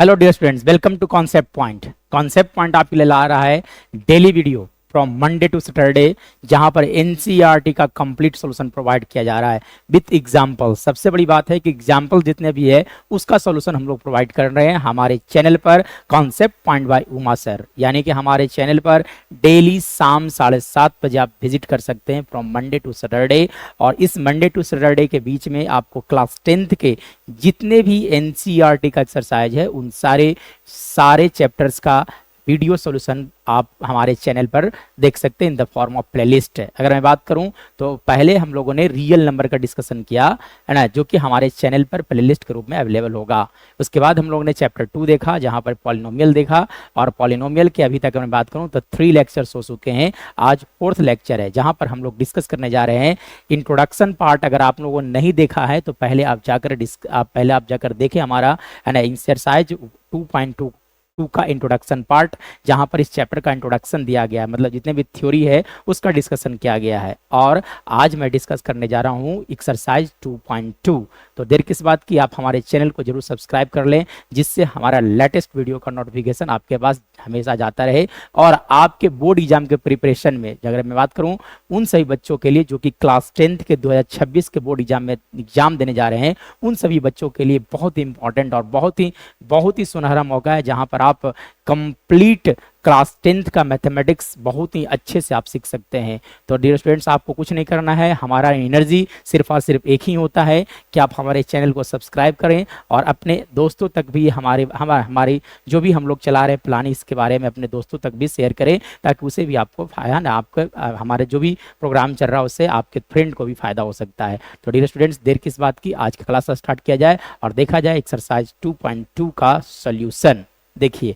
Hello dear students, welcome to concept point. Concept point आपके लिए ला रहा है daily video from Monday to Saturday, जहां पर एनसीईआरटी का कंप्लीट सॉल्यूशन प्रोवाइड किया जा रहा है विथ एग्जांपल। सबसे बड़ी बात है कि एग्जांपल जितने भी है उसका सॉल्यूशन हम लोग प्रोवाइड कर रहे हैं हमारे चैनल पर concept point by Uma sir. यानी कि हमारे चैनल पर डेली शाम 7:30 बजे आप विजिट कर सकते हैं फ्रॉम मंडे टू सैटरडे। और इस मंडे टू सैटरडे के बीच में आपको क्लास 10th के जितने भी एनसीईआरटी का एक्सरसाइज है उन सारे चैप्टर्स का वीडियो सॉल्यूशन आप हमारे चैनल पर देख सकते हैं in the form of playlist. अगर मैं बात करूं तो पहले हम लोगों ने रियल नंबर का डिस्कशन किया है ना, जो कि हमारे चैनल पर प्लेलिस्ट के रूप में अवेलेबल होगा। उसके बाद हम लोगों ने चैप्टर 2 देखा, जहां पर पॉलिनोमियल देखा। और पॉलिनोमियल के अभी तक अगर मैं बात करूं तो 3 लेक्चर्स हो चुके हैं। आज 4th लेक्चर है, जहां पर हम लोग डिस्कस करने जा रहे हैं इंट्रोडक्शन पार्ट। अगर आप लोगों ने नहीं देखा है तो पहले आप जाकर देखें हमारा है ना एक्सरसाइज 2.2 का इंट्रोडक्शन पार्ट, जहां पर इस चैप्टर का इंट्रोडक्शन दिया गया है, मतलब जितने भी थ्योरी है उसका डिस्कशन किया गया है। और आज मैं डिस्कस करने जा रहा हूं एक्सरसाइज 2.2। तो देर किस बात की, आप हमारे चैनल को जरूर सब्सक्राइब कर लें, जिससे हमारा लेटेस्ट वीडियो का नोटिफिकेशन आपके पास हमेशा जाता रहे। और आपके बोर्ड एग्जाम के प्रिपरेशन में अगर मैं बात करूं उन सभी बच्चों के लिए जो कि क्लास 10th के 2026 के बोर्ड एग्जाम में एग्जाम देने जा रहे हैं, उन सभी बच्चों के लिए बहुत ही इंपॉर्टेंट और बहुत ही सुनहरा मौका है, जहां पर आप कंप्लीट क्लास 10th का मैथमेटिक्स बहुत ही अच्छे से आप सीख सकते हैं। तो डियर स्टूडेंट्स, आपको कुछ नहीं करना है, हमारा एनर्जी सिर्फ और सिर्फ एक ही होता है कि आप हमारे चैनल को सब्सक्राइब करें और अपने दोस्तों तक भी हमारी जो भी हम लोग चला रहे हैं प्लान, इसके बारे में अपने दोस्तों तक भी शेयर करें, ताकि उसे भी आपको फायदा ना, आपको हमारे जो भी प्रोग्राम चल रहा है उससे आपके फ्रेंड को भी फायदा हो सकता है। तो डियर स्टूडेंट्स, देर किस बात की, आज का क्लास स्टार्ट किया जाए और देखा जाए एक्सरसाइज 2.2 का सोल्यूशन। देखिए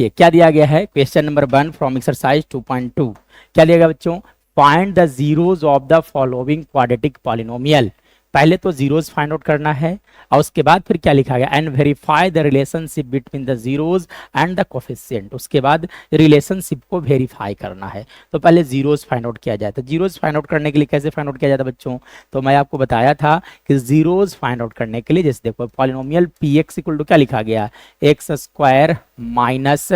क्या दिया गया है। क्वेश्चन नंबर 1 फ्रॉम एक्सरसाइज 2.2 क्या दिया गया बच्चों? Find the zeros of the following quadratic polynomial. पहले तो जीरोज फाइंड आउट करना है और उसके बाद फिर क्या लिखा गया, and verify the relationship between the zeros and the coefficient. उसके बाद रिलेशनशिप को वेरीफाई करना है। तो पहले जीरोज फाइंड आउट किया जाए। तो जीरोज फाइंड आउट करने के लिए कैसे फाइंड आउट किया जाता है बच्चों? तो मैं आपको बताया था कि जीरोज फाइंड आउट करने के लिए, जैसे देखो polynomial P X equal to क्या लिखा गया, X square minus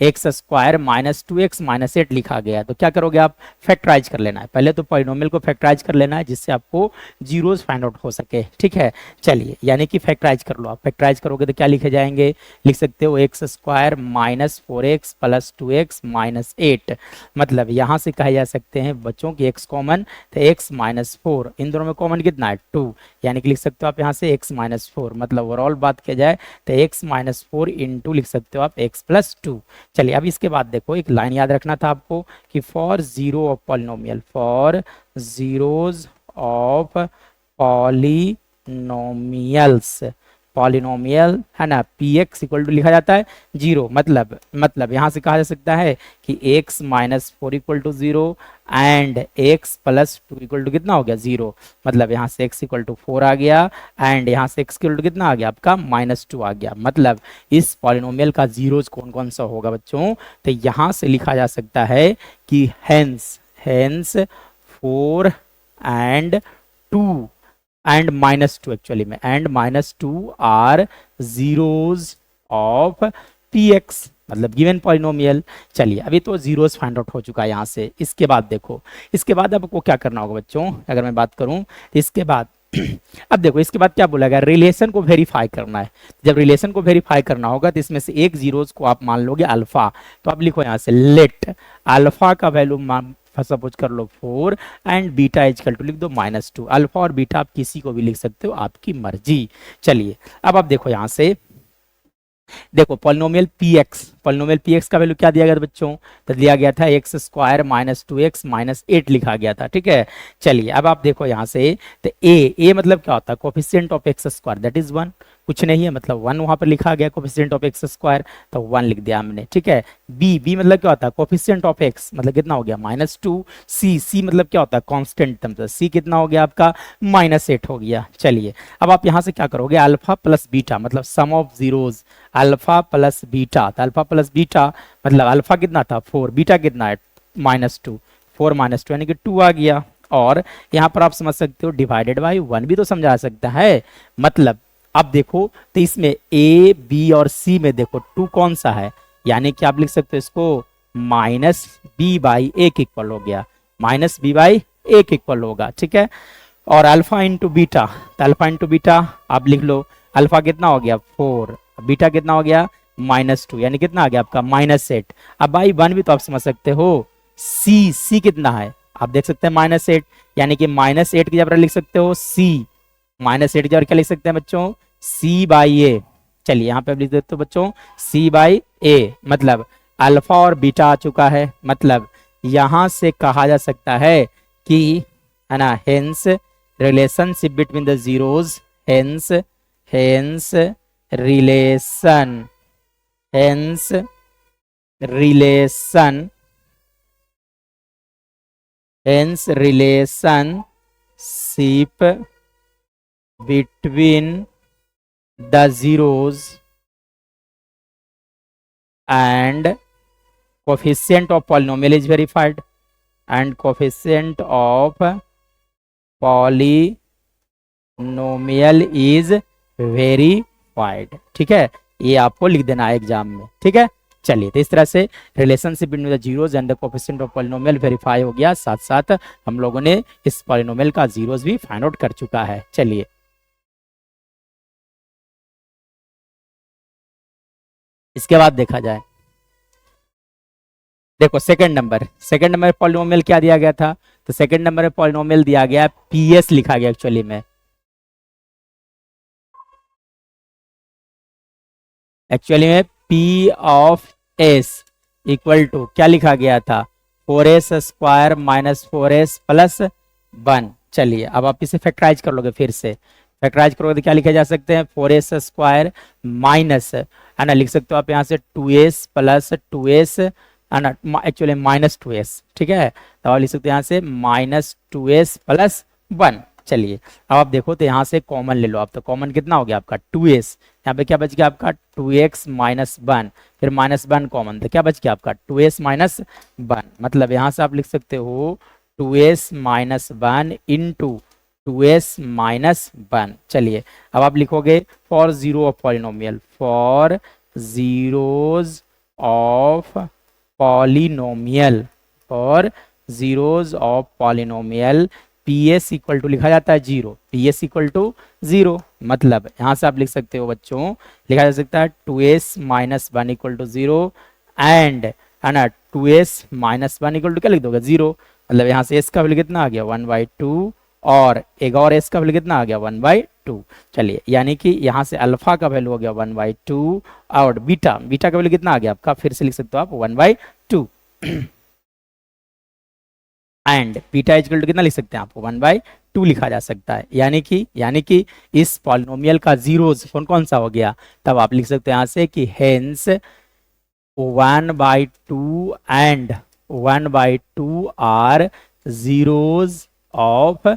X square minus 2x minus 8 लिखा गया है। तो क्या करोगे आप, फैक्टराइज कर लेना है। पहले तो पॉलिनोमियल को फैक्टराइज कर लेना है, जिससे आपको जीरोस फाइंड आउट हो सके। ठीक है, चलिए, यानी कि फैक्टराइज कर लो। आप फैक्टराइज करोगे तो क्या लिखे जाएंगे, लिख सकते हो x square minus 4x plus 2x minus 8। मतलब यहाँ से कहे जा सकते हैं बच्चों की x कॉमन, तो x माइनस 4, इन दोनों में कॉमन कितना है 2, यानी कि लिख सकते हो आप यहाँ से x माइनस 4। मतलब ओवरऑल बात किया जाए तो x माइनस 4 इंटू लिख सकते हो आप x प्लस 2। चलिए, अब इसके बाद देखो एक लाइन याद रखना था आपको कि for zero of polynomial, for zeros of polynomials, polynomial है ना, पी एक्स इक्वल टू लिखा जाता है 0। मतलब यहां से कहा जा सकता है कि x minus 4 equal to 0 and x plus 2 equal to कितना हो गया 0। मतलब यहाँ से x इक्वल टू 4 आ गया एंड यहाँ से x इक्वल टू कितना आ गया आपका माइनस 2 आ गया। मतलब इस पॉलिनोमियल का जीरोज कौन कौन सा होगा बच्चों? तो यहाँ से लिखा जा सकता है कि hence 4 and 2 and minus 2, actually में and minus 2 are zeros of P X, मतलब गिवन पॉलिनोमियल। चलिए, अभी तो जीरोस फाइंड आउट हो चुका है यहाँ से। इसके बाद देखो, इसके बाद आपको क्या करना होगा बच्चों, अगर मैं बात करूं तो इसके बाद अब देखो इसके बाद क्या बोला गया, रिलेशन को वेरीफाई करना है। जब रिलेशन को वेरीफाई करना होगा तो इसमें से एक जीरोस को आप मान लोगे अल्फा। तो आप लिखो यहाँ से लेट अल्फा का वैल्यू सपोज कर लो 4 एंड बीटा इजकल टू लिख दो -2। अल्फा और बीटा आप किसी को भी लिख सकते हो, आपकी मर्जी। चलिए, अब आप देखो यहाँ से, देखो पॉलिनोमियल पी एक्स का वैल्यू क्या दिया गया था बच्चों? तो दिया गया था x square minus 2x minus 8 लिखा गया था। ठीक है, चलिए अब आप देखो यहाँ से, तो ए मतलब क्या होता है, coefficient of X square, that is 1। कुछ नहीं है, मतलब 1 वहां पर लिखा गया, कोफिशिएंट ऑफ एक्स स्क्वायर, तो 1 लिख दिया हमने। ठीक है, बी मतलब क्या होता है, कोफिशिएंट ऑफ एक्स, मतलब कितना हो गया -2। सी मतलब क्या होता है, कांस्टेंट, मतलब सी कितना हो गया आपका -8 हो गया। चलिए, अब आप यहाँ से क्या करोगे, अल्फा प्लस बीटा, मतलब sum of zeros, alpha plus beta. तो अल्फा प्लस बीटा मतलब अल्फा कितना था 4, बीटा कितना है -2, 4 - 2 यानी कि 2 आ गया। और यहाँ पर आप समझ सकते हो डिवाइडेड बाई 1 भी तो समझा सकता है। मतलब अब देखो तो इसमें ए बी और सी में देखो 2 कौन सा है, यानी कि आप लिख सकते हो इसको माइनस बी बाई ए के इक्वल हो गया, माइनस बी बाई ए के इक्वल होगा, ठीक है। और अल्फा इंटू बीटा, तो अल्फा इंटू बीटा आप लिख लो, अल्फा कितना हो गया 4, बीटा कितना हो गया -2, यानी कितना आ गया आपका -8। अब बाई 1 भी तो आप समझ सकते हो, सी कितना है आप देख सकते हैं -8, यानी कि -8 की जगह लिख सकते हो सी, -8 की जगह क्या लिख सकते हैं बच्चों सी बाई ए। चलिए यहाँ पे आप लिख देते हो बच्चों सी बाई ए, मतलब अल्फा और बीटा आ चुका है, मतलब यहां से कहा जा सकता है कि है ना hence relationship between the zeros, hence hence relation, hence relation, hence relationship between the zeros and coefficient of polynomial is verified, and coefficient of polynomial is verified, ठीक है, ये आपको लिख देना है एग्जाम में, ठीक है। चलिए तो इस तरह से relationship between the zeros and the coefficient of polynomial verify हो गया, साथ साथ हम लोगों ने इस पॉलिनोमियल का जीरोज भी फाइंड आउट कर चुका है। चलिए इसके बाद देखा जाए, देखो सेकंड नंबर पॉलिनोमियल क्या दिया गया था, तो सेकंड नंबर में पॉलिनोमियल दिया गया पीएस लिखा गया एक्चुअली में, P of S equal to क्या लिखा गया था 4s square minus 4s plus 1। चलिए अब आप इसे फैक्टराइज कर लोगे, फिर से फैक्टराइज करोगे तो क्या लिखे जा सकते हैं 4s स्क्वायर माइनस है ना, लिख सकते हो आप यहाँ से 2s प्लस 2s है ना, एक्चुअली -2s, ठीक है, तो आप लिख सकते हैं यहाँ से -2s प्लस 1। चलिए अब आप देखो तो यहाँ से कॉमन ले लो आप, तो कॉमन कितना हो गया आपका 2s, यहाँ पे क्या बच गया आपका 2x माइनस 1, फिर -1 कॉमन, तो क्या बच गया आपका 2s माइनस 1, मतलब यहाँ से आप लिख सकते हो 2s minus 1 into 2s minus 1। चलिए अब आप लिखोगे for zero of polynomial, for zeros of polynomial, for zeros of polynomial PS equal to लिखा जाता है 0, PS इक्वल टू 0, मतलब यहाँ से आप लिख सकते हो बच्चों, लिखा जा सकता है 2s minus 1 equal to 0 and है ना 2s माइनस 1 इक्वल टू क्या लिख दोगे 0, मतलब यहाँ से s का वैल्यू कितना आ गया 1/2 और एक और s का वैल्यू कितना आ गया 1/2। चलिए यानी कि यहाँ से अल्फा का वैल्यू हो गया 1/2 और बीटा का वैल्यू कितना आ गया आपका, फिर से लिख सकते हो आप 1/2 एंड बीटा इक्वल टू कितना लिख सकते हैं आपको 1/2 लिखा जा सकता है, यानी कि इस पॉलिनोमियल का जीरोज कौन कौन सा हो गया, तब आप लिख सकते हैं यहाँ से कि hence 1/2 and 1/2 are zeros of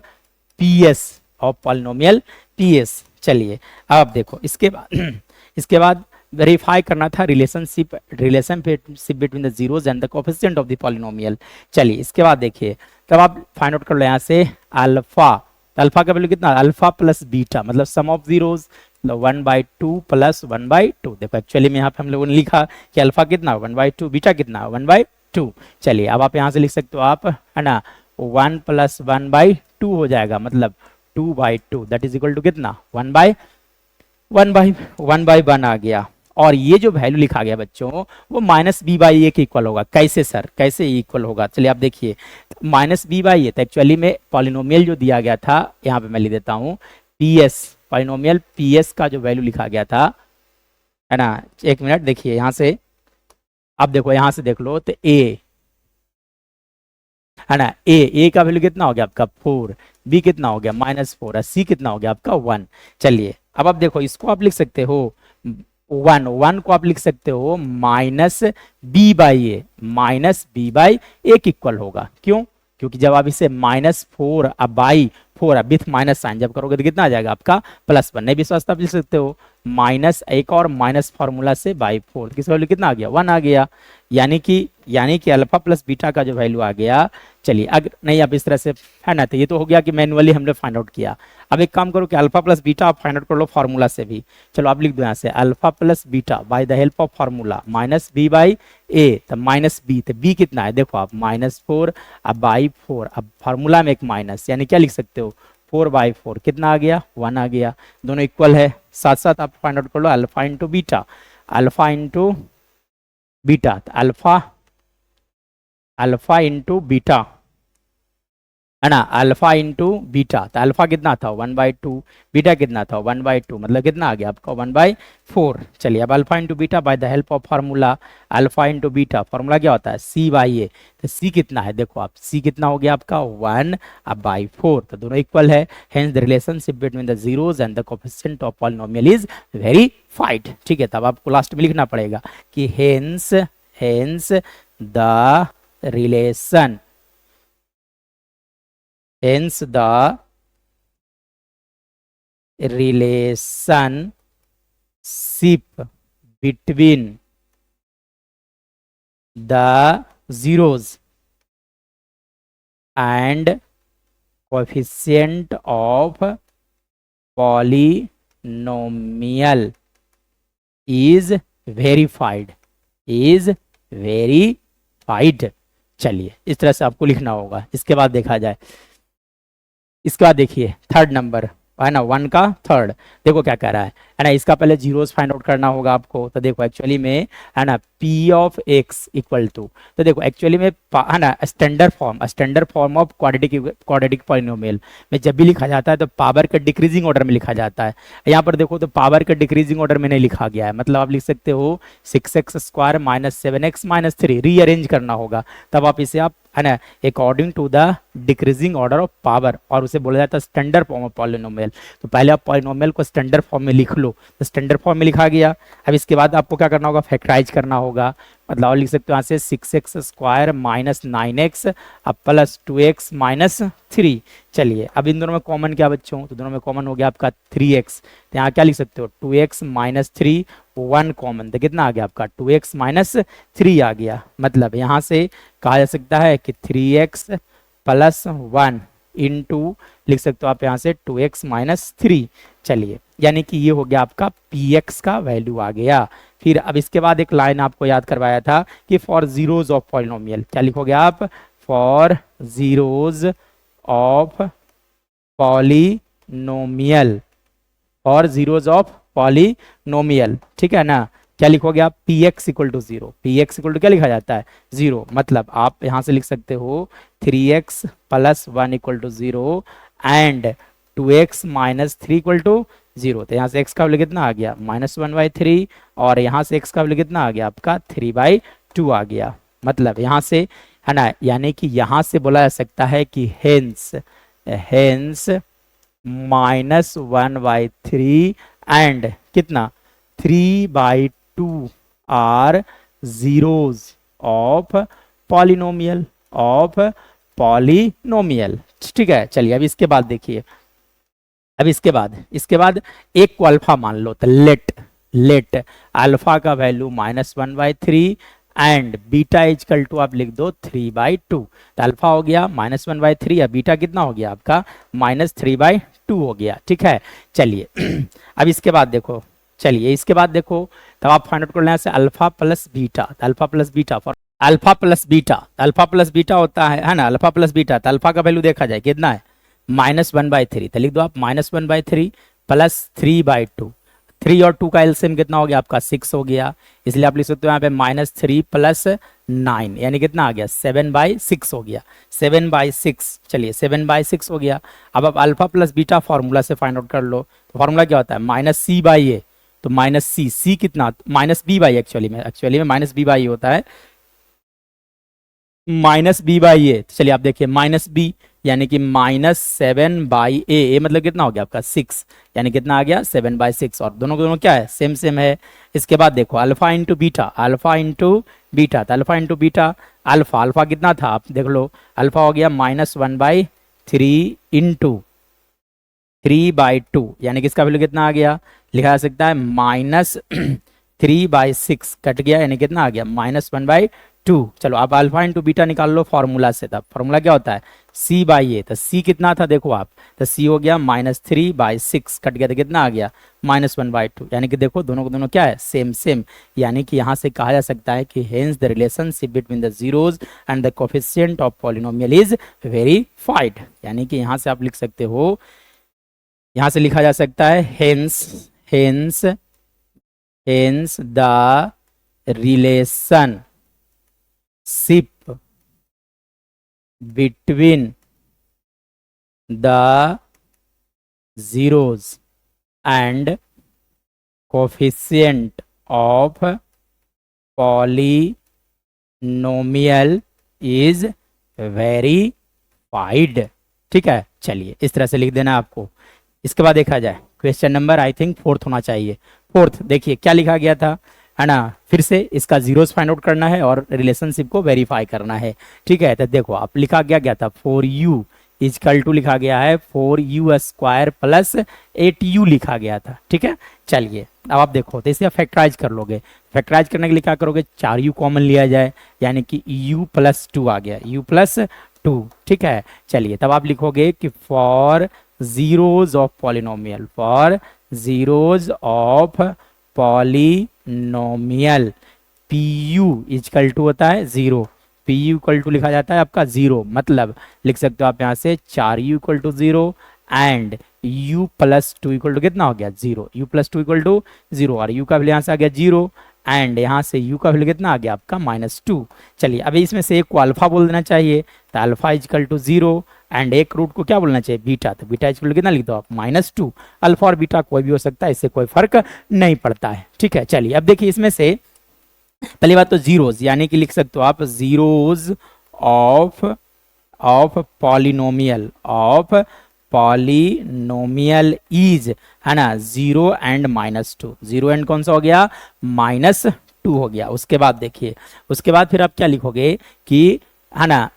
PS of polynomial PS। चलिए अब देखो इसके बाद वेरीफाई करना था relationship between the zeros and the coefficient of the polynomial. चलिए इसके बाद देखिए, तब आप फाइंड आउट कर लो यहाँ से अल्फा, तो अल्फा का वैल्यू कितना अल्फा प्लस बीटा, मतलब सम ऑफ जीरोज 1/2 प्लस 1/2। देखो एक्चुअली में यहाँ पे हम लोगों ने लिखा कि अल्फा कितना 1/2, बीटा कितना 1/2। चलिए अब आप यहाँ से लिख सकते हो आप है ना 1 प्लस 1/2 हो जाएगा, मतलब 2/2 दैट इज इक्वल टू कितना 1/1 आ गया, और ये जो वैल्यू लिखा गया बच्चों वो -b/a के इक्वल होगा। कैसे सर, कैसे इक्वल होगा, चलिए आप देखिए -b/a, तो एक्चुअली में पॉलिनोमियल जो दिया गया था यहाँ पे मैं लिख देता हूँ PS, पॉलिनोमियल PS का जो वैल्यू लिखा गया था है ना, एक मिनट देखिए यहाँ से, अब देखो यहाँ से देख लो तो a है ना, a का वैल्यू कितना हो गया आपका 4, b कितना हो गया -4 और c कितना हो गया आपका 1। चलिए अब आप देखो इसको आप लिख सकते हो 1 को आप लिख सकते हो -b/a, के इक्वल होगा, क्यों, क्योंकि जब आप इसे -4 अब बाई 4 विथ माइनस साइन जब करोगे तो कितना आ जाएगा आपका +1, नहीं विश्वास तो आप लिख सकते हो माइनस एक और माइनस फार्मूला से बाई 4, किस वैल्यू कितना आ गया 1 आ गया, यानी कि अल्फा प्लस बीटा का जो वैल्यू आ गया। चलिए अगर नहीं आप इस तरह से है ना, तो ये तो हो गया कि मैनुअली हमने फाइंड आउट किया। अब एक काम करो कि अल्फा प्लस बीटा आप फाइंड आउट कर लो फार्मूला से भी। चलो आप लिख दो यहाँ से alpha plus beta by the help of formula minus B by A, तो माइनस बी, तो बी कितना है देखो आप -4 अब बाई 4, अब फार्मूला में एक माइनस, यानी क्या लिख सकते हो 4/4 कितना आ गया 1 आ गया, दोनों इक्वल है। साथ साथ आप फाइंड आउट कर लो alpha into beta, alpha into beta, alpha into beta है ना, अल्फा इंटू बीटा, तो अल्फा कितना था 1/2, बीटा कितना था 1/2, मतलब कितना आ गया आपका 1/4। चलिए अब alpha into beta by the help of formula, alpha into beta formula क्या होता है C/A, तो C कितना है देखो आप, C कितना हो गया आपका 1/4, तो दोनों इक्वल है। Hence the relationship between the zeros and the coefficient of polynomial is verified. ठीक है, तब आपको लास्ट में लिखना पड़ेगा कि hence the relation, hence the relationship between the zeros and coefficient of polynomial is verified, चलिए इस तरह से आपको लिखना होगा। इसके बाद देखा जाए, इसके बाद देखिए थर्ड नंबर है ना, 1 का थर्ड, देखो क्या कह रहा है ना, इसका पहले जीरोस फाइंड आउट करना होगा आपको। तो देखो एक्चुअली में है ना p of x equal to, तो देखो एक्चुअली में है ना standard form of quadratic polynomial में जब भी लिखा जाता है तो पावर के डिक्रीजिंग ऑर्डर में लिखा जाता है। यहाँ पर देखो तो पावर के डिक्रीजिंग ऑर्डर में नहीं लिखा गया है, मतलब आप लिख सकते हो 6x² - 7x - 3, रीअरेंज करना होगा, तब आप इसे आप है ना according to the decreasing order of power, और उसे बोला जाता है स्टैंडर्ड फॉर्म ऑफ पॉलिनोमियल। तो पहले आप पॉलिनोमियल को स्टैंडर्ड फॉर्म में लिख लो, तो स्टैंडर्ड फॉर्म में लिखा गया। अब इसके बाद आपको क्या करना होगा, फैक्टराइज करना होगा, मतलब आप लिख सकते हो यहाँ से 6x² - 9x अब प्लस 2x - 3। चलिए अब इन दोनों में कॉमन क्या बच्चों, तो दोनों में कॉमन हो गया आपका 3x, तो यहाँ क्या लिख सकते हो 2x - 3, 1 कॉमन, तो कितना आ गया आपका 2x - 3 आ गया। मतलब यहाँ से कहा जा सकता है कि 3x + 1 इंटू लिख सकते हो आप यहाँ से 2x - 3। चलिए यानी कि ये हो गया आपका px का वैल्यू आ गया। फिर अब इसके बाद एक लाइन आपको याद करवाया था कि फॉर जीरोज ऑफ पॉलिनोमियल, क्या लिखोगे आप, for zeros of polynomial, for zeros of polynomial, ठीक है ना, क्या लिखोगे आप px = 0, px = क्या लिखा जाता है 0, मतलब आप यहाँ से लिख सकते हो 3x + 1 = 0 एंड 2x - 3 = 0। तो यहाँ से x का वैल्यू कितना आ गया -1/3, और यहाँ से x का वैल्यू कितना आ गया आपका 3/2 आ गया। मतलब यहाँ से है ना, यानी कि यहाँ से बोला जा सकता है कि हेंस -1/3 एंड कितना 3/2 आर जीरोज ऑफ पॉलिनोमियल ठीक है। चलिए अब इसके बाद देखिए, अब इसके बाद एक को अल्फा मान लो, तो लेट अल्फा का वैल्यू -1/3 एंड बीटा = आप लिख दो 3/2, तो अल्फा हो गया -1/3 या बीटा कितना हो गया आपका -3/2 हो गया। ठीक है, चलिए अब इसके बाद देखो, तब आप फाइंड आउट कर लें से alpha plus beta, for alpha plus beta होता है ना, अल्फा प्लस बीटा, तो अल्फा का वैल्यू देखा जाए कितना है -1/3, तो लिख दो आप -1/3 + 3/2, 3 और 2 का एलसीएम कितना हो गया आपका 6 हो गया, इसलिए आप लिख सकते हो यहाँ पे -3 + 9 यानी कितना आ गया 7/6 हो गया, 7/6। चलिए 7/6 हो गया। अब आप अल्फा प्लस बीटा फार्मूला से फाइंड आउट कर लो, तो फार्मूला क्या होता है -c/a, तो -c कितना -b/a, एक्चुअली में -b/a होता है, -b/a। चलिए आप देखिए -b यानी कि -7/a, मतलब कितना हो गया आपका 6, यानी कितना आ गया 7/6, और दोनों क्या है सेम है। इसके बाद देखो अल्फा इंटू बीटा, तो अल्फा इंटू बीटा, अल्फा कितना था आप देख लो, अल्फा हो गया -1/3 इंटू 3/2 यानी कि इसका वैल्यू कितना आ गया, लिखा जा सकता है -3/6 कट गया यानी कितना आ गया -1/2। चलो अब अल्फा इंटू बीटा निकाल लो फॉर्मूला से। तब फॉर्मूला क्या होता है C/A, तो C कितना था देखो आप, तो C हो गया -3/6 कट गया तो कितना आ गया -1/2 यानी कि देखो दोनों को दोनों क्या है सेम सेम। यानी कि यहाँ से कहा जा सकता है कि hence the relationship between the zeros and the coefficient of polynomial is verified. यानी कि यहाँ से आप लिख सकते हो, यहाँ से लिखा जा सकता है hence hence hence the relationship between the zeros and coefficient of polynomial is verified। ठीक है, चलिए इस तरह से लिख देना आपको। इसके बाद देखा जाए क्वेश्चन नंबर आई थिंक 4 होना चाहिए। 4 देखिए क्या लिखा गया था, है ना, फिर से इसका जीरोस फाइंड आउट करना है और रिलेशनशिप को वेरीफाई करना है। ठीक है, तो देखो आप लिखा गया था 4u इजकल टू लिखा गया है 4u² प्लस 8u लिखा गया था। ठीक है, चलिए अब आप देखो तो इसे फैक्टराइज कर लोगे। फैक्टराइज करने के लिए क्या करोगे, 4u कॉमन लिया जाए यानी कि u+2 आ गया, u+2। ठीक है, चलिए तब आप लिखोगे कि for zeros of polynomial, for zeros of polynomial पीयू इजकल टू होता है 0, पीयू इक्वल टू लिखा जाता है आपका 0, मतलब लिख सकते हो आप यहाँ से 4u equal to 0 and u+2 equal to कितना हो गया 0, u+2 इक्वल टू 0 और u का वैल्यू यहाँ से आ गया 0 एंड यहाँ से u का वैल्यू कितना आ गया आपका -2। चलिए अभी इसमें से एक को अल्फा बोल देना चाहिए, तो अल्फा इजकल टू 0 एंड एक रूट को क्या बोलना चाहिए बीटा, तो बीटा इक्वल कितना लिख दो आप -2। अल्फा और बीटा कोई भी हो सकता है, इससे कोई फर्क नहीं पड़ता है। ठीक है, चलिए अब देखिए इसमें से पहली बात तो जीरोज यानी कि लिख सकते हो आप जीरोज ऑफ पॉलिनोमियल इज, है ना, 0 एंड -2, 0 एंड कौन सा हो गया -2 हो गया। उसके बाद देखिए उसके बाद फिर आप क्या लिखोगे कि, है ना,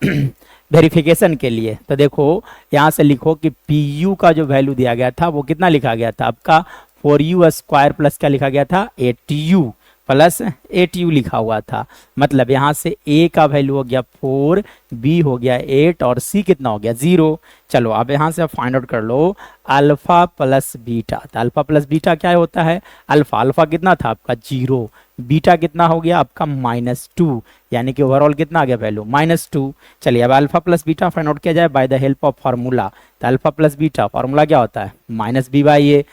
वेरिफिकेशन के लिए तो देखो यहाँ से लिखो कि पी का जो वैल्यू दिया गया था वो कितना लिखा गया था आपका 4u² प्लस क्या लिखा गया था 8u प्लस 8u लिखा हुआ था। मतलब यहाँ से a का वैल्यू हो गया 4, b हो गया 8 और c कितना हो गया 0। चलो अब यहाँ से आप फाइंड आउट कर लो अल्फा प्लस बीटा, तो अल्फा प्लस बीटा क्या होता है, अल्फा कितना था आपका 0, बीटा कितना हो गया आपका -2 यानी कि ओवरऑल कितना आ गया वैल्यू -2। चलिए अब alpha plus beta find out किया जाए bye the help of formula, तो अल्फा प्लस बीटा फार्मूला क्या होता है -b/a,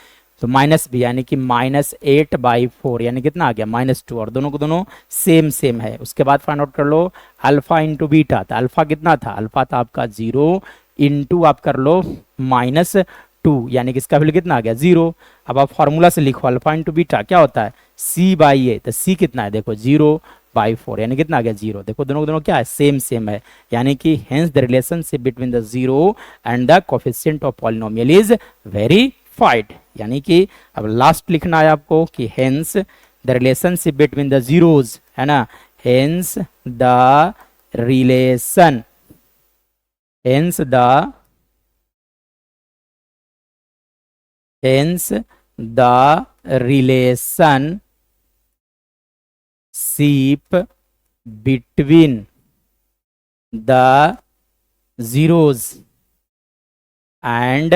तो -b यानी कि -8/4 यानी कितना आ गया -2 और दोनों को दोनों सेम सेम है। उसके बाद फाइंड आउट कर लो अल्फा इंटू बीटा, तो अल्फा कितना था, अल्फा था आपका 0 इंटू आप कर लो -2 यानी कि इसका वैल्यू कितना आ गया 0। अब आप फार्मूला से लिखो अल्फा इंटू बीटा क्या होता है c/a, तो c कितना है देखो 0/4 यानी कितना आ गया 0। देखो दोनों को दोनों क्या है सेम सेम है, यानी कि hence the relationship between the zero and the coefficient of polynomial is verified. यानी कि अब लास्ट लिखना है आपको कि hence the relationship between the zeros, है ना, hence the relation hence the relationship between the zeros and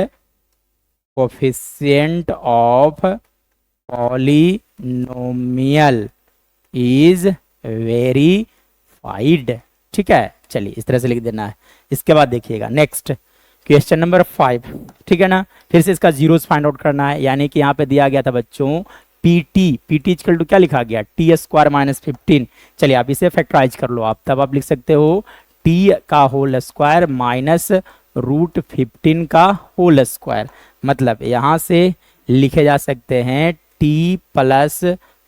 coefficient of polynomial is verified. ठीक है, चलिए इस तरह से लिख देना है। इसके बाद देखिएगा नेक्स्ट क्वेश्चन नंबर 5, ठीक है ना, फिर से इसका जीरोस फाइंड आउट करना है। यानी कि यहाँ पे दिया गया था बच्चों पीटी इक्वल टू क्या लिखा गया t² - 15। चलिए आप इसे फैक्टराइज कर लो आप, तब आप लिख सकते हो t का होल स्क्वायर माइनस √15 का होल स्क्वायर। मतलब यहाँ से लिखे जा सकते हैं t plus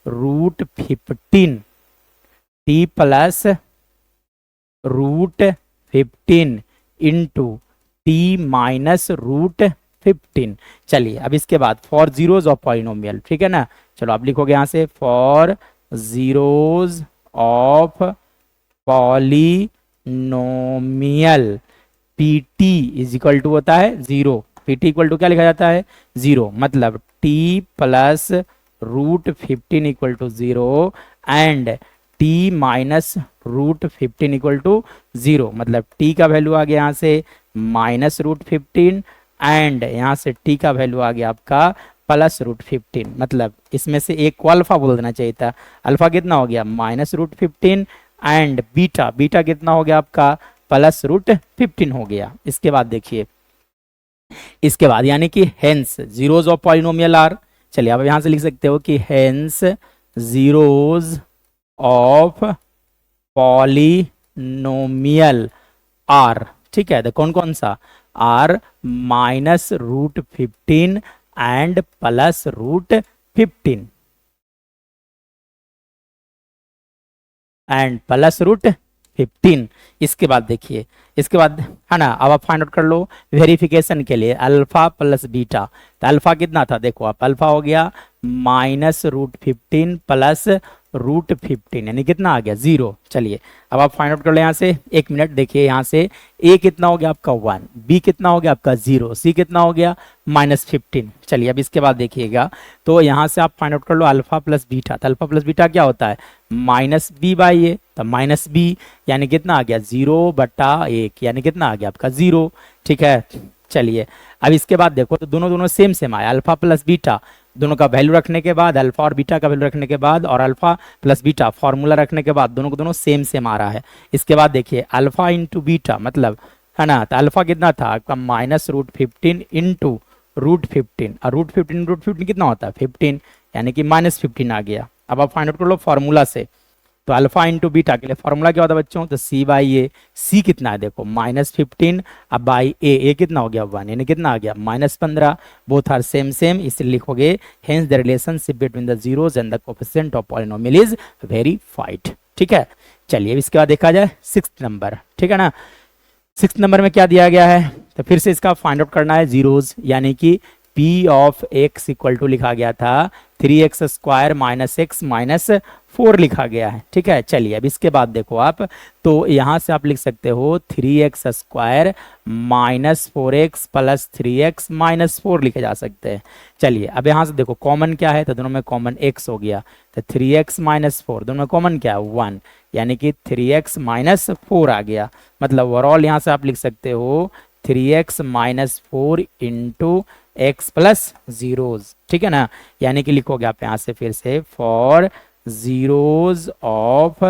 √15 into t minus √15। चलिए अब इसके बाद फॉर जीरोज ऑफ पॉलिनोमियल, ठीक है ना, चलो आप लिखोगे यहाँ से for zeros of polynomial pt is equal to होता है 0, पी टी इक्वल टू क्या लिखा जाता है 0, मतलब T plus root 15 equal to 0 and T minus root 15 equal to 0, मतलब टी का वैल्यू आ गया यहाँ से माइनस रूट 15 एंड यहाँ से टी का वैल्यू आ गया आपका प्लस रूट 15, मतलब इसमें से एक को अल्फा बोल देना चाहिए था। अल्फा कितना हो गया minus root 15 and beta, beta कितना हो गया आपका प्लस रूट 15 हो गया। इसके बाद देखिए, इसके बाद यानी कि hence zeros of polynomial are, चलिए अब यहां से लिख सकते हो कि hence zeros of polynomial are, ठीक है, तो कौन कौन सा are minus root 15 and plus root 15 and plus root 15। इसके बाद देखिए, इसके बाद है ना, अब आप फाइंड आउट कर लो वेरिफिकेशन के लिए अल्फा प्लस बीटा, तो अल्फा कितना था देखो आप, अल्फा हो गया माइनस रूट 15 प्लस रूट 15 यानी कितना आ गया 0। चलिए अब आप फाइंड आउट कर लो यहाँ से, एक मिनट देखिए यहाँ से a कितना हो गया आपका 1, b कितना हो गया आपका 0, c कितना हो गया माइनस 15। चलिए अब इसके बाद देखिएगा, तो यहाँ से आप फाइंड आउट कर लो अल्फा प्लस बीटा, तो अल्फा प्लस बीटा क्या होता है माइनस बी बाई ए, तो माइनस बी यानी कितना आ गया 0/1 यानी कितना आ गया आपका 0, ठीक है। चलिए अब इसके बाद देखो, तो दोनों दोनों सेम सेम आया, अल्फा प्लस बीटा दोनों का वैल्यू रखने के बाद, अल्फा और बीटा का वैल्यू रखने के बाद और अल्फा प्लस बीटा फॉर्मूला रखने के बाद दोनों को दोनों सेम सेम आ रहा है। इसके बाद देखिए अल्फा इंटू बीटा मतलब है ना, तो अल्फा कितना था आपका माइनस रूट 15 इंटू रूट 15 और रूट 15 कितना होता है 15 यानी कि माइनस 15 आ गया। अब आप फाइंड आउट कर लो फॉर्मूला से, तो अल्फा इंटू बीटा के लिए फॉर्मूला क्या होता है बच्चों, तो सी बाई ए, सी कितना है देखो माइनस 15 अब बाई ए कितना हो गया 1 यानी कितना आ गया minus 15, both are same same, इसलिए लिखोगे hence the relationship between the zeros and the coefficient of polynomial is verified, ठीक है। चलिए इसके बाद देखा जाए 6th नंबर, ठीक है ना। 6th नंबर में क्या दिया गया है, तो फिर से इसका फाइंड आउट करना है जीरोस, यानी कि p of x equal to लिखा गया था 3x square minus X minus 4 लिखा गया है, ठीक है। चलिए अब इसके बाद देखो आप, तो यहाँ से आप लिख सकते हो 3x square minus 4x plus 3x minus 4 लिखे जा सकते हैं। चलिए अब यहाँ से देखो कॉमन क्या है, तो दोनों में कॉमन x हो गया, तो 3x माइनस 4 दोनों में कॉमन क्या है 1 यानी कि 3x माइनस 4 आ गया, मतलब ओवरऑल यहाँ से आप लिख सकते हो 3x minus 4 into X plus zeros, ठीक है ना, यानी कि लिखोगे आप यहाँ से फिर से for zeros of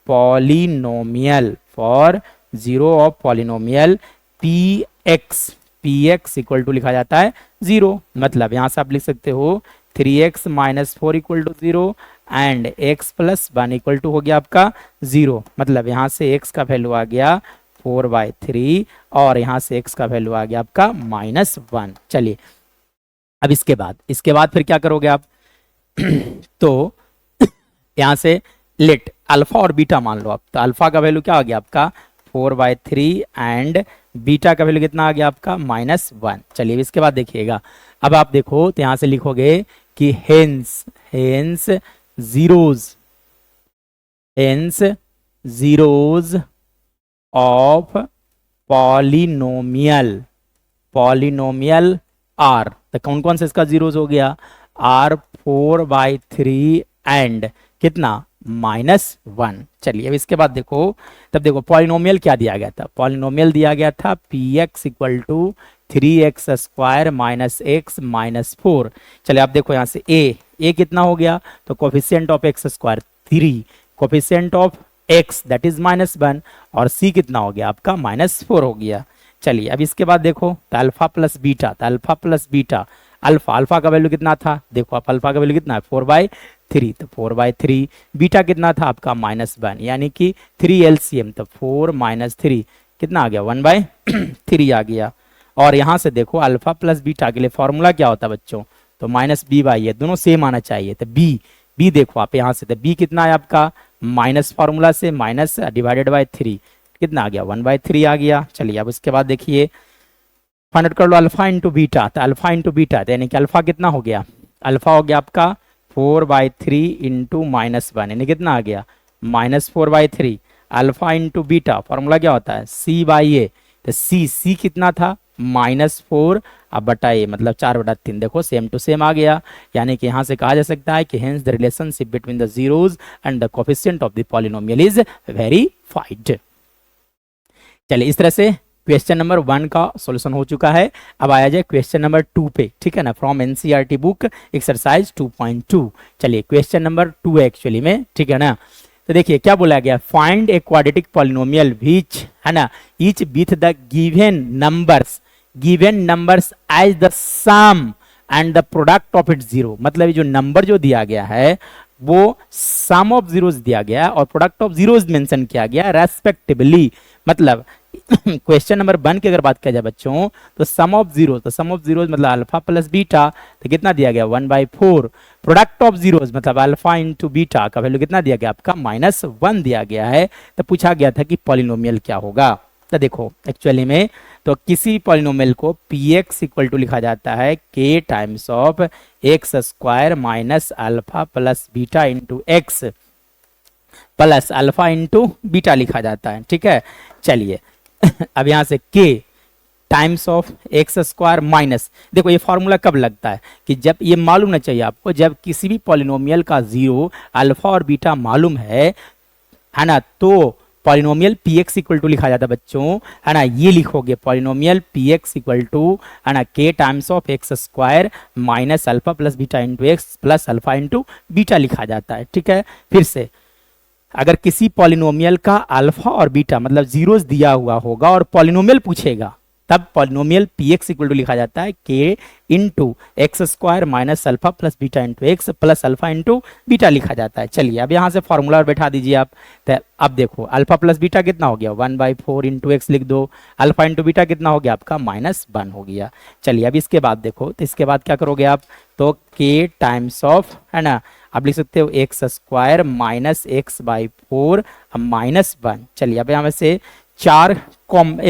polynomial, for zero of polynomial P X equal to लिखा जाता है 0, मतलब यहाँ से आप लिख सकते हो 3x minus 4 equal to 0 and x plus 1 equal to हो गया आपका 0, मतलब यहाँ से x का वैल्यू आ गया 4/3 और यहाँ से x का वैल्यू आ गया आपका -1। चलिए अब इसके बाद फिर क्या करोगे आप तो यहाँ से लेट अल्फा और बीटा मान लो आप, तो अल्फा का वैल्यू क्या आ गया आपका 4/3 एंड बीटा का वैल्यू कितना आ गया आपका -1। चलिए इसके बाद देखिएगा, अब आप देखो तो यहाँ से लिखोगे कि hence zeros of polynomial are, तो कौन कौन से इसका जीरोज हो गया आर 4/3 एंड कितना -1। चलिए अब इसके बाद देखो, तब देखो पॉलिनोमियल क्या दिया गया था, पॉलिनोमियल दिया गया था px equal to 3x square minus X minus 4। चलिए आप देखो यहाँ से a कितना हो गया, तो coefficient of X square 3, coefficient of x that is -1 और c कितना हो गया आपका -4 हो गया। चलिए अब इसके बाद देखो तो अल्फा प्लस बीटा, तो अल्फा प्लस बीटा अल्फा का वैल्यू कितना था देखो आप, अल्फा का वैल्यू कितना है 4/3, तो 4/3, बीटा कितना था आपका -1 यानी कि 3 LCM, तो 4 - 3 कितना आ गया 1/3 आ गया। और यहाँ से देखो अल्फा प्लस बीटा के लिए फॉर्मूला क्या होता है बच्चों, तो -b/a, दोनों सेम आना चाहिए, तो b देखो आप यहाँ से, तो b कितना है आपका माइनस फॉर्मूला से माइनस डिवाइडेड बाय 3 कितना आ गया 1/3 आ गया। चलिए अब इसके बाद देखिए फाइंड आउट कर लो अल्फा इंटू बीटा, तो अल्फा इंटू बीटा यानी कि अल्फा कितना हो गया, अल्फा हो गया आपका 4/3 इंटू -1 यानी कितना आ गया -4/3, अल्फा इंटू बीटा फॉर्मूला क्या होता है c/a, तो c कितना था -4 अब बटा ए मतलब 4/3। देखो सेम टू सेम आ गया, यानी कि यहाँ से कहा जा सकता है कि hence the relationship between the zeros and the coefficient of the polynomial is verified. चलिए इस तरह से क्वेश्चन नंबर 1 का सॉल्यूशन हो चुका है। अब आया जाए क्वेश्चन नंबर 2 पे, ठीक है ना, फ्रॉम एनसीईआरटी बुक एक्सरसाइज 2.2। चलिए क्वेश्चन नंबर 2 है एक्चुअली में, ठीक है ना। तो देखिए क्या बोला गया, find a quadratic polynomial which, है ना, each with the given numbers as the sum and the product of it zero. मतलब ये जो नंबर जो दिया गया है वो सम ऑफ जीरोस दिया गया और प्रोडक्ट ऑफ जीरोस मेंशन किया गया रेस्पेक्टिवली। मतलब क्वेश्चन नंबर 1 की अगर बात किया जाए बच्चों, तो सम ऑफ जीरोस, तो सम ऑफ जीरोस मतलब अल्फा प्लस बीटा, तो कितना दिया गया 1/4। प्रोडक्ट ऑफ जीरोस मतलब अल्फा इंटू बीटा का वैल्यू कितना दिया गया आपका -1 दिया गया है। तो पूछा गया था कि पॉलिनोमियल क्या होगा। तो देखो एक्चुअली में तो किसी पॉलिनोमियल को px इक्वल टू लिखा जाता है k times of X square minus alpha plus beta into X plus alpha into beta लिखा जाता है, ठीक है। चलिए अब यहां से k times of X square minus, देखो ये फॉर्मूला कब लगता है कि जब ये मालूम ना चाहिए आपको, जब किसी भी पॉलिनोमियल का जीरो अल्फा और बीटा मालूम है ना, तो पॉलिनोमियल px इक्वल टू लिखा जाता है बच्चों, है ना। ये लिखोगे पॉलिनोमियल px इक्वल टू, है ना, k times of X square minus alpha plus beta into X plus alpha into beta लिखा जाता है, ठीक है। फिर से अगर किसी पॉलिनोमियल का अल्फा और बीटा मतलब जीरोस दिया हुआ होगा और पॉलिनोमियल पूछेगा, तब पॉलिनोमियल px इक्वल टू लिखा जाता है k into X square minus alpha plus beta into X plus alpha into beta लिखा जाता है। चलिए अब यहाँ से फॉर्मूला बैठा दीजिए आप। तो अब देखो अल्फा प्लस बीटा कितना हो गया 1/4 इंटू एक्स लिख दो, अल्फा इंटू बीटा कितना हो गया आपका -1 हो गया। चलिए अब इसके बाद देखो, तो इसके बाद क्या करोगे आप, तो k टाइम्स ऑफ, है ना, आप लिख सकते हो एक्स स्क्वायर माइनस x/4 -1। चलिए अब यहाँ से 4 कॉम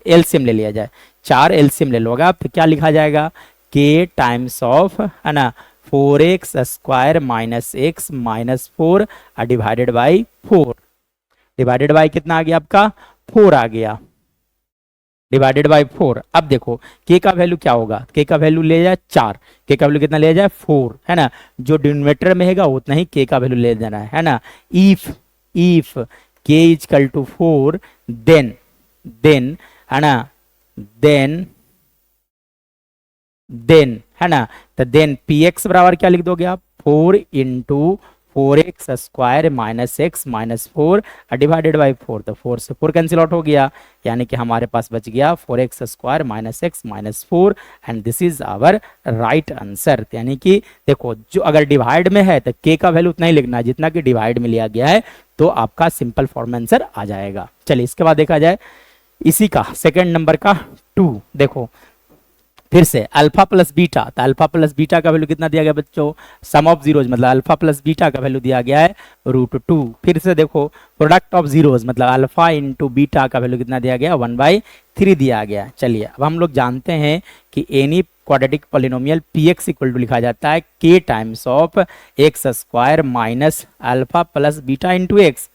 एलसीएम ले लिया जाए, 4 एलसीएम ले लोगे आप, तो क्या लिखा जाएगा k टाइम्स ऑफ, है ना, 4x square minus x minus 4 divided by 4, divided by कितना आ गया आपका 4 आ गया, डिवाइडेड बाई 4। अब देखो k का वैल्यू क्या होगा, k का वैल्यू ले जाए 4, k का वैल्यू कितना ले जाए 4, है ना, जो डिनोमिनेटर में हैगा उतना ही k का वैल्यू ले जाना है ना। If k equal to 4 then है ना, देन है ना, तो देन px बराबर क्या लिख दोगे आप 4 into 4x square minus X minus 4 divided by 4, तो 4 से 4 कैंसिल आउट हो गया, यानी कि हमारे पास बच गया 4x square minus X minus 4 and this is our right answer. यानी कि देखो जो अगर डिवाइड में है तो k का वैल्यू उतना ही लिखना है जितना कि डिवाइड में लिया गया है, तो आपका सिंपल फॉर्म आंसर आ जाएगा। चलिए इसके बाद देखा जाए इसी का सेकंड नंबर का 2, देखो फिर से अल्फा प्लस बीटा, तो अल्फा प्लस बीटा का वैल्यू कितना दिया गया बच्चों, सम ऑफ जीरोज मतलब अल्फा प्लस बीटा का वैल्यू दिया गया है √2। फिर से देखो प्रोडक्ट ऑफ जीरोज मतलब अल्फा इंटू बीटा का वैल्यू कितना दिया गया 1/3 दिया गया। चलिए अब हम लोग जानते हैं कि any quadratic polynomial px equal to लिखा जाता है k times of X square minus alpha plus beta into X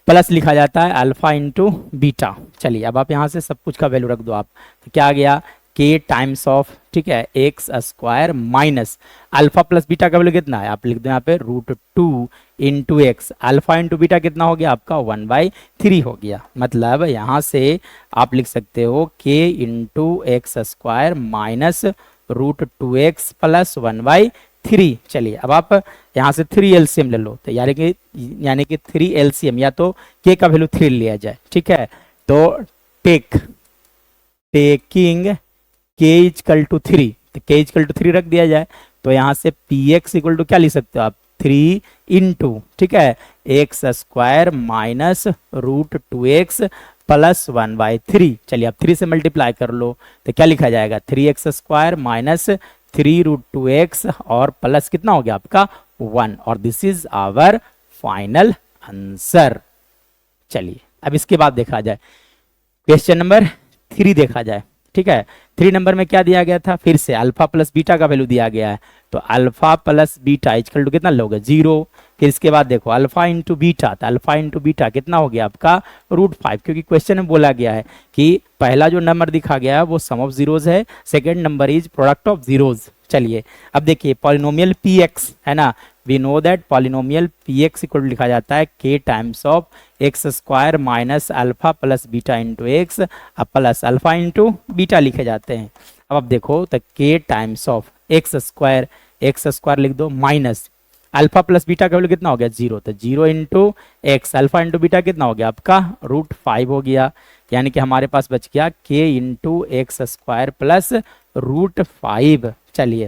plus लिखा जाता है अल्फा इंटू बीटा। चलिए अब आप यहाँ से सब कुछ का वैल्यू रख दो आप, तो क्या आ गया k टाइम्स ऑफ, ठीक है, x square minus alpha plus beta का वैल्यू कितना है, आप लिख दो यहाँ पे √2 into x, alpha into beta कितना हो गया आपका 1/3 हो गया। मतलब यहाँ से आप लिख सकते हो k into X square minus √2x plus 1/3। चलिए अब आप यहाँ से 3 एलसीएम ले लो, तो यानी कि 3 एलसीएम या तो k का वैल्यू 3 लिया जाए, ठीक है, तो टेकिंग k इक्वल टू 3, तो k इक्वल टू 3 रख दिया जाए, तो यहाँ से px इक्वल टू क्या लिख सकते हो आप 3 इंटू, ठीक है, x square minus √2x plus 1/3। चलिए अब 3 से मल्टीप्लाई कर लो, तो क्या लिखा जाएगा 3x स्क्वायर माइनस 3√2x और प्लस कितना हो गया आपका 1, और this is our final answer. चलिए अब इसके बाद देखा जाए क्वेश्चन नंबर 3 देखा जाए। ठीक है। 3 नंबर में क्या दिया गया था, फिर से अल्फा प्लस बीटा का वैल्यू दिया गया है, तो alpha plus beta equal to कितना लोगे 0। फिर इसके बाद देखो अल्फा इंटू बीटा, तो अल्फा इंटू बीटा कितना हो गया आपका √5, क्योंकि क्वेश्चन में बोला गया है कि पहला जो नंबर दिखा गया है वो सम ऑफ जीरोज है, second number is product of zeros. चलिए अब देखिए पॉलिनोमियल px है ना, we know that polynomial px equal लिखा जाता है k times of X square minus alpha plus beta into X plus alpha into beta लिखे जाते हैं। अब देखो तो k times of X square लिख दो माइनस अल्फा प्लस बीटा का वैल्यू कितना हो गया 0, तो 0 into x alpha into beta कितना हो गया आपका √5 हो गया, यानी कि हमारे पास बच गया k into X square plus √5। चलिए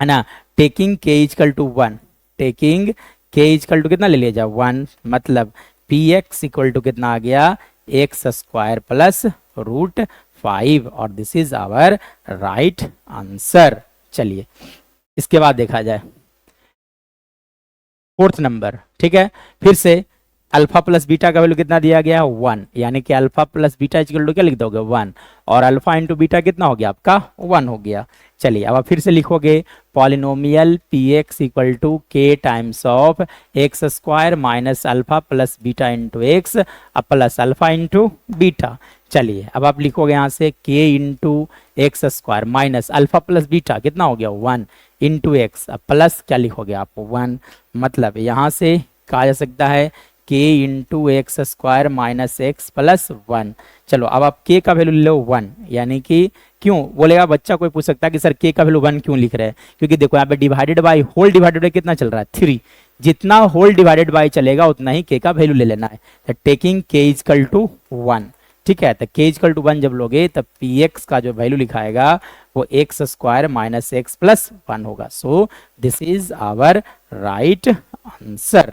है ना, taking k equal to 1, taking k equal to कितना ले लिया जाए 1, मतलब px इक्वल टू कितना आ गया एक्स स्क्वायर प्लस √5 और this is our right answer. चलिए इसके बाद देखा जाए 4th नंबर, ठीक है। फिर से अल्फा प्लस बीटा का वैल्यू कितना दिया गया 1, यानी कि alpha plus beta equal to क्या लिख दोगे 1, और अल्फा इंटू बीटा कितना हो गया आपका 1 हो गया। चलिए अब आप फिर से लिखोगे polynomial px equal to k times of X square minus alpha plus beta into X plus alpha into beta. चलिए अब आप लिखोगे यहाँ से k into X square minus alpha plus beta कितना हो गया 1 इंटू एक्स प्लस क्या लिखोगे आप 1, मतलब यहाँ से कहा जा सकता है k into X square minus X plus 1। चलो अब आप k का वैल्यू ले लो 1, यानी कि क्यों बोलेगा बच्चा, कोई पूछ सकता है कि सर k का वैल्यू 1 क्यों लिख रहे हैं, क्योंकि देखो यहाँ पे divided by whole divided by कितना चल रहा है 3, जितना होल डिवाइडेड बाय चलेगा उतना ही k का वैल्यू ले लेना है, तो टेकिंग k इक्वल टू 1, ठीक है। तो k इक्वल टू 1 जब लोगे तब px का जो वैल्यू लिखाएगा वो X square minus X plus 1 होगा, so this is our right answer.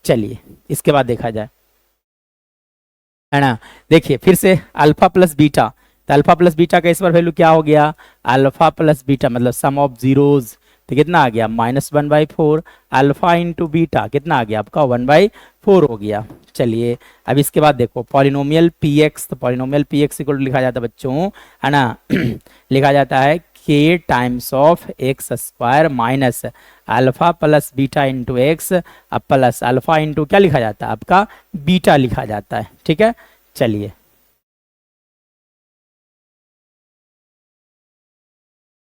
चलिए इसके बाद देखा जाए है ना, देखिए फिर से अल्फा प्लस बीटा, तो अल्फा प्लस बीटा का इस बार वैल्यू क्या हो गया अल्फा प्लस बीटा मतलब सम ऑफ जीरोज, तो कितना आ गया -1/4, अल्फा इंटू बीटा कितना आ गया आपका 1/4 हो गया। चलिए अब इसके बाद देखो पॉलिनोमियल px, तो पॉलिनोमियल px इक्वल लिखा जाता है बच्चों है ना लिखा जाता है k times of X square minus alpha plus beta into X plus alpha into क्या लिखा जाता है आपका बीटा लिखा जाता है, ठीक है। चलिए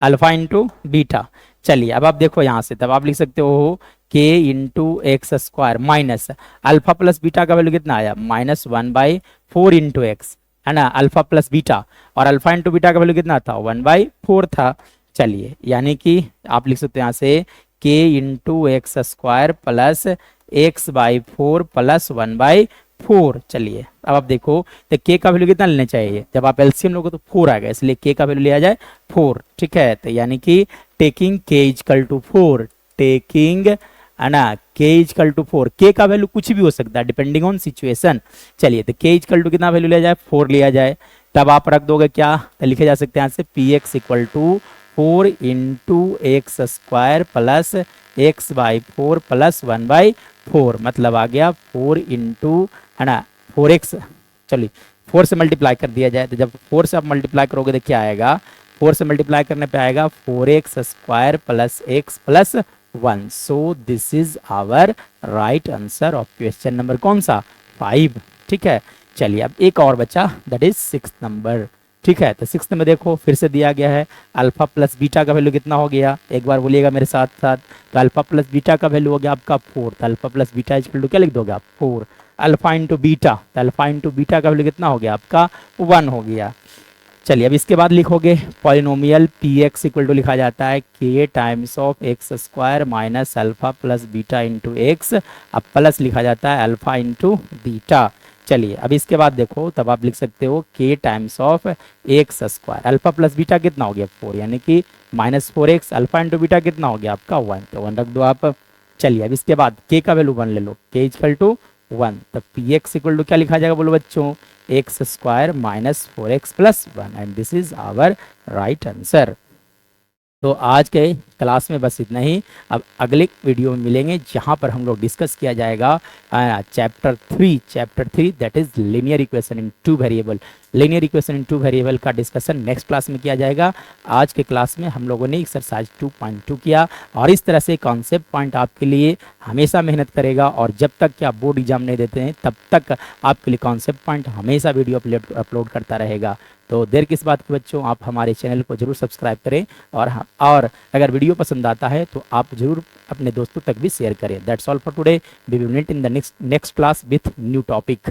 अल्फा इंटू बीटा, चलिए अब आप देखो यहाँ से तब आप लिख सकते हो k into X square minus alpha plus beta का वैल्यू कितना आया -1/4 इंटू एक्स है ना, अल्फा प्लस बीटा, और अल्फा इंटू बीटा का वैल्यू कितना था 1/4 था। चलिए यानी कि आप लिख सकते हो यहाँ से k into X square plus x/4 plus 1/4। चलिए अब आप देखो तो k का वैल्यू कितना लेना चाहिए, जब आप एलसीएम लोगे तो 4 आएगा, इसलिए k का वैल्यू लिया जाए 4, ठीक है। तो यानी कि taking k equal to 4, taking है ना k इक्वल टू 4, k का वैल्यू कुछ भी हो सकता है डिपेंडिंग ऑन सिचुएशन। चलिए तो k इक्वल टू कितना वैल्यू लिया जाए 4 लिया जाए, तब आप रख दोगे क्या, तो लिखे जा सकते हैं यहाँ से px equal to 4 into X square plus x/4 plus 1/4, मतलब आ गया 4 इंटू है ना 4x, चलिए 4 से मल्टीप्लाई कर दिया जाए, तो जब 4 से आप मल्टीप्लाई करोगे तो क्या आएगा 4 से मल्टीप्लाई करने पे आएगा 4x square plus x plus 1, so this is our right answer of question number कौन सा 5, ठीक है। चलिए अब एक और बचा दैट इज 6th नंबर, ठीक है। तो 6th में देखो फिर से दिया गया है अल्फा प्लस बीटा का वैल्यू कितना हो गया, एक बार बोलिएगा मेरे साथ साथ, तो अल्फा प्लस बीटा का वैल्यू हो गया आपका 4, तो alpha plus beta equal to क्या लिख दोगे आप 4, अल्फा इंटू बीटा, तो अल्फा इंटू बीटा का वैल्यू कितना हो गया आपका 1 हो गया। चलिए अब इसके बाद लिखोगे पॉलिनोमियल px इक्वल टू लिखा जाता है k times of X square minus alpha plus beta into x, अब प्लस लिखा जाता है अल्फा इंटू बीटा। चलिए अब इसके बाद देखो तब आप लिख सकते हो k times of X square, alpha plus beta कितना हो गया 4, यानी कि -4x, अल्फा इंटू बीटा कितना हो गया आपका 1, तो 1 रख दो आप। चलिए अब इसके बाद k का वैल्यू 1 ले लो, k इक्वल टू 1, तो px इक्वल टू क्या लिखा जाएगा बोलो बच्चों X square minus 4x plus 1, and this is our right answer. तो आज के क्लास में बस इतना ही, अब अगले वीडियो में मिलेंगे जहाँ पर हम लोग डिस्कस किया जाएगा chapter 3 that is linear equation in 2 variable. Linear equation in two variable का डिस्कशन नेक्स्ट क्लास में किया जाएगा। आज के क्लास में हम लोगों ने एक्सरसाइज 2.2 किया और इस तरह से कॉन्सेप्ट पॉइंट आपके लिए हमेशा मेहनत करेगा और जब तक कि आप बोर्ड एग्जाम नहीं देते हैं तब तक आपके लिए कॉन्सेप्ट पॉइंट हमेशा वीडियो अपलोड करता रहेगा। तो देर किस बात के बच्चों, आप हमारे चैनल को जरूर सब्सक्राइब करें और अगर वीडियो पसंद आता है तो आप जरूर अपने दोस्तों तक भी शेयर करें। That's all for today, we will meet in the next class with new topic.